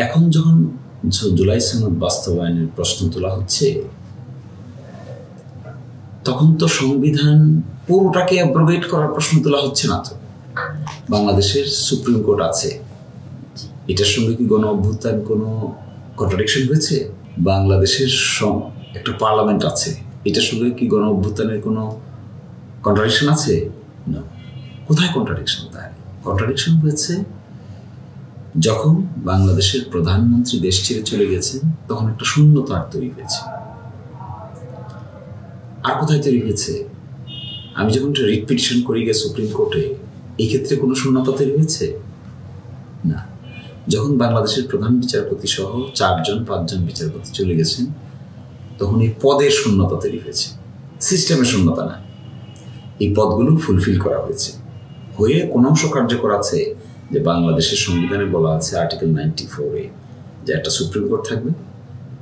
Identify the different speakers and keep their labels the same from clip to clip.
Speaker 1: এখন যখন জুলাই সনদ বাস্তবায়নের প্রশ্ন তোলা হচ্ছে, তখন তো সংবিধান পুরোটাকে অ্যাব্রোগেট করার প্রশ্ন তোলা হচ্ছে না। তো বাংলাদেশের সুপ্রিম কোর্ট আছে, এটার সঙ্গে কি গণ অভ্যুত্থান কোনো কন্ট্রাডিকশন হয়েছে? বাংলাদেশের একটা পার্লামেন্ট আছে, এটার সঙ্গে কি গণ অভ্যুত্থানের কোনো কন্ট্রাডিকশন আছে? না। কোথায় কন্ট্রাডিকশন? তাই কন্ট্রাডিকশন হয়েছে যখন বাংলাদেশের প্রধানমন্ত্রী দেশ ছেড়ে চলে গেছেন, তখন একটা শূন্যতা তৈরি হয়েছে। আর কোথায় তৈরি হয়েছে? আমি যখন রিট পিটিশন করি গিয়ে সুপ্রিম কোর্টে, এই ক্ষেত্রে কোনো শূন্যতা তৈরি হয়েছে? না। যখন বাংলাদেশের প্রধান বিচারপতি সহ 4-5জন বিচারপতি চলে গেছেন, তখন এই পদের শূন্যতা তৈরি হয়েছে, সিস্টেমের শূন্যতা না। এই পদগুলো ফুলফিল করা হয়েছে, হয়ে কোন অংশ কার্যকর আছে যে বাংলাদেশের সংবিধানে বলা আছে আর্টিকেল 94-এ যে একটা সুপ্রিম কোর্ট থাকবে,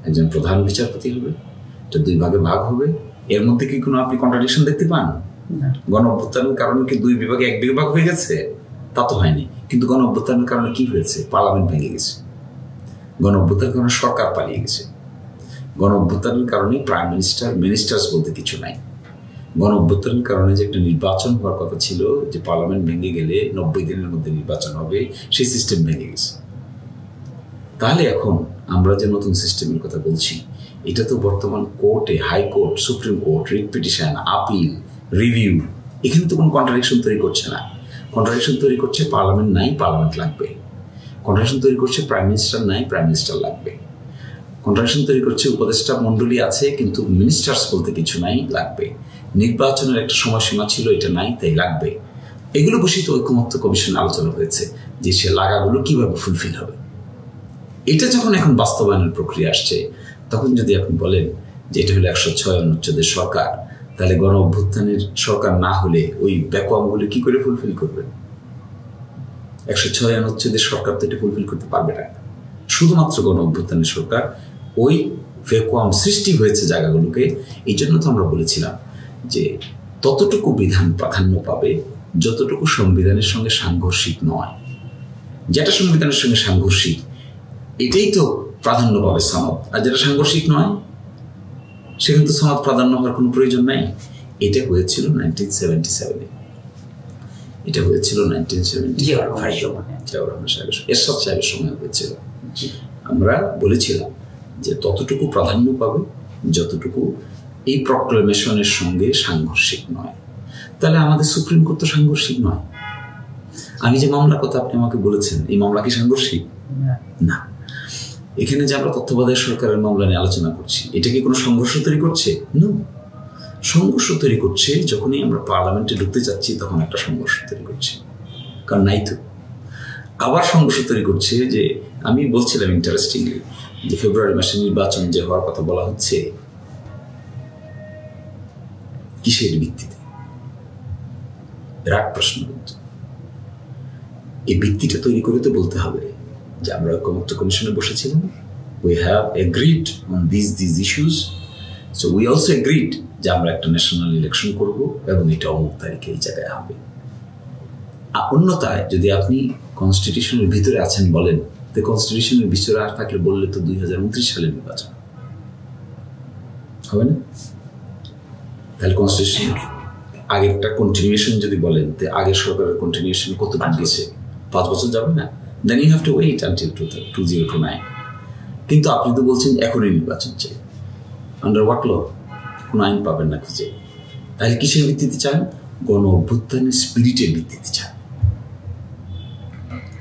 Speaker 1: একজন প্রধান বিচারপতি হবে, এটা 2 ভাগে ভাগ হবে। এর মধ্যে কি কোনো আপনি কন্ট্রাডিকশন দেখতে পান? গণ অভ্যুত্থানের কারণে কি 2 বিভাগে 1 বিভাগ হয়ে গেছে? তা তো হয়নি। কিন্তু গণ অভ্যুত্থানের কারণে কি হয়েছে? পার্লামেন্ট ভেঙে গেছে। গণ অভ্যুত্থানের কারণে সরকার পালিয়ে গেছে। গণ অভ্যুত্থানের কারণে প্রাইম মিনিস্টার, মিনিস্টার্স বলতে কিছু নাই। গণ অভ্যুত্থানের কারণে যে একটা নির্বাচন হওয়ার কথা ছিল, যে পার্লামেন্ট ভেঙে গেলে 90 দিনের মধ্যে নির্বাচন হবে, সেই সিস্টেম ভেঙে গেছে। তাহলে এখন আমরা যে নতুন সিস্টেমের কথা বলছি, এটা তো বর্তমান কোর্টে, high court, supreme court, writ petition, appeal, review, এখানে তো কোনো কন্ট্রাডিকশন তৈরি করছে না। কন্ট্রাডিকশন তৈরি করছে পার্লামেন্ট নাই, পার্লামেন্ট লাগবে। কন্ট্রাডিকশন তৈরি করছে প্রাইম মিনিস্টার নাই, প্রাইম মিনিস্টার লাগবে। কন্ট্রাডিকশন তৈরি করছে উপদেষ্টা মণ্ডলী আছে কিন্তু মিনিস্টার্স বলতে কিছু নাই, লাগবে। নির্বাচনের একটা সময়সীমা ছিল, এটা নাই, তাই লাগবে। এগুলো বসেই তো ঐকমত্য কমিশন আলোচনা হয়েছে যে সে লাগাগুলো কিভাবে ফুলফিল হবে। এটা যখন এখন বাস্তবায়নের প্রক্রিয়া আসছে, তখন যদি আপনি বলেন যে এটা হলো 106 অনুচ্ছেদের সরকার, তাহলে গণ অভ্যুত্থানের সরকার না হলে ওই ভ্যাকুয়ামগুলো কি করে ফুলফিল করবেন? 106 অনুচ্ছেদের সরকার তো এটা ফুলফিল করতে পারবে না। শুধুমাত্র গণ অভ্যুত্থানের সরকার ওই ভ্যাকুয়াম সৃষ্টি হয়েছে জায়গাগুলোকে। এই জন্য তো আমরা বলেছিলাম যে ততটুকু বিধান প্রাধান্য পাবে যতটুকু সংবিধানের সঙ্গে সাংঘর্ষিক নয়। যেটা সংবিধানের সঙ্গে সাংঘর্ষিক, এটাই তো প্রাধান্য পাবে সনদ। আর যেটা সাংঘর্ষিক নয়, সেখানে তো সনদ প্রাধান্য হওয়ার কোনো প্রয়োজন নাই। এটা হয়েছিল 1977-এ, এটা হয়েছিল 1975 এরশাদ সাহেবের সময় হয়েছিল। আমরা বলেছিলাম যে ততটুকু প্রাধান্য পাবে যতটুকু এই প্রক্লেমেশনের সঙ্গে সাংঘর্ষিক নয়। তাহলে আমাদের সুপ্রিম কোর্ট তো সাংঘর্ষিক নয়। আমি যে মামলার কথা আপনি আমাকে বলেছেন, এই মামলা কি সাংঘর্ষিক? না। এখানে যে আমরা তত্ত্বাবধায়ক সরকারের মামলা নিয়ে আলোচনা করছি, এটা কি কোনো সংঘর্ষ তৈরি করছে? না। সংঘর্ষ তৈরি করছে যখনই আমরা পার্লামেন্টে ঢুকতে যাচ্ছি, তখন একটা সংঘর্ষ তৈরি করছে, কারণ নাই তো। আবার সংঘর্ষ তৈরি করছে যে আমি বলছিলাম ইন্টারেস্টিংলি যে ফেব্রুয়ারি মাসে নির্বাচন যে হওয়ার কথা বলা হচ্ছে, কিসের ভিত্তিতে? বিরাট প্রশ্ন। কিন্তু এই ভিত্তিটা তৈরি করে তো বলতে হবে যে আমরা ঐকমত্য কমিশনে বসেছিলাম, we have agreed on these issues, so we also agreed যে আমরা একটা ন্যাশনাল ইলেকশন করব এবং এটা অমুক তারিখে এই জায়গায় হবে। অন্যথায় যদি আপনি কনস্টিটিউশনের ভিতরে আছেন বলেন, তো কনস্টিটিউশনের ভিতরে আর থাকলে বললে তো 2029 সালে নির্বাচন হবে না। তাহলে কনস্টিটিউশন আগের একটা কন্টিনিউশন যদি বলেন, তো আগের সরকারের কন্টিনিউশন কতদিন গেছে? 5 বছর যাবে না? Then you have to wait until 2029। কিন্তু আপনি তো বলছেন এখনই নির্বাচন চাই। Under what law? কোনো আইন পাবেন না খুঁজে। তাহলে কিসের ভিত্তিতে চান? গণ অভ্যুত্থানের স্পিরিটের ভিত্তিতে চান।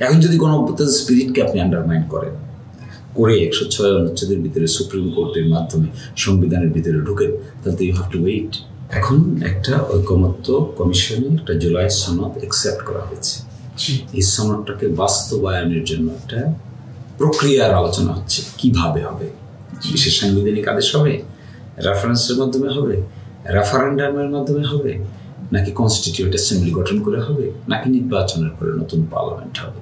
Speaker 1: এখন যদি গণ অভ্যুত্থানের স্পিরিটকে আপনি আন্ডারমাইন করেন, করে 106 অনুচ্ছেদের ভিতরে সুপ্রিম কোর্টের মাধ্যমে সংবিধানের ভিতরে ঢুকেন, তাহলে তো ইউ হ্যাভ টু ওয়েট। এখন একটা ঐকমত্য কমিশনে একটা জুলাই সনদ অ্যাকসেপ্ট করা হয়েছে। এই সনদটাকে বাস্তবায়নের জন্য একটা প্রক্রিয়ার আলোচনা হচ্ছে, কিভাবে হবে। বিশেষ সাংবিধানিক আদেশ হবে, রেফারেন্সের মাধ্যমে হবে, রেফারেন্ডামের মাধ্যমে হবে, নাকি কনস্টিটিউয়েন্ট অ্যাসেম্বলি গঠন করে হবে, নাকি নির্বাচনের পরে নতুন পার্লামেন্ট হবে।